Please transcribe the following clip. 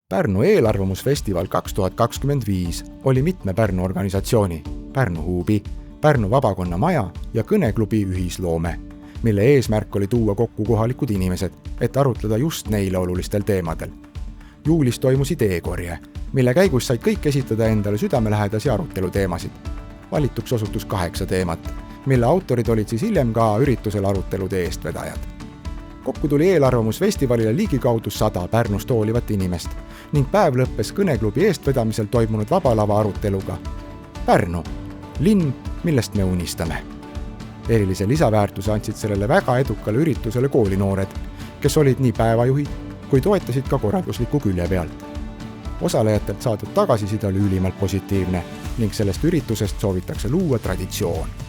Pärnu eelarvamusfestival 2025 oli mitme Pärnu organisatsiooni, Pärnu Huubi, Pärnu Vabakonna Maja ja Kõneklubi ühisloome, mille eesmärk oli tuua kokku kohalikud inimesed, et arutleda just neile olulistel teemadel. Juulis toimus ideekorje, mille käigus said kõik esitada endale südamelähedasi aruteluteemasid. Valituks osutus 8 teemat, mille autorid olid siis hiljem ka üritusel arutelude eestvedajad. Kokku tuli eelarvamusfestivalile ligikaudu 100 Pärnust hoolivat inimest ning päev lõppes Kõneklubi eestvedamisel toimunud vabalava aruteluga. Pärnu, linn, millest me unistame. Erilise lisaväärtuse andsid sellele väga edukale üritusele koolinoored, kes olid nii päevajuhid, kui toetasid ka korraldusliku külje pealt. Osalejatelt saadud tagasiside oli ülimalt positiivne ning sellest üritusest soovitakse luua traditsioon.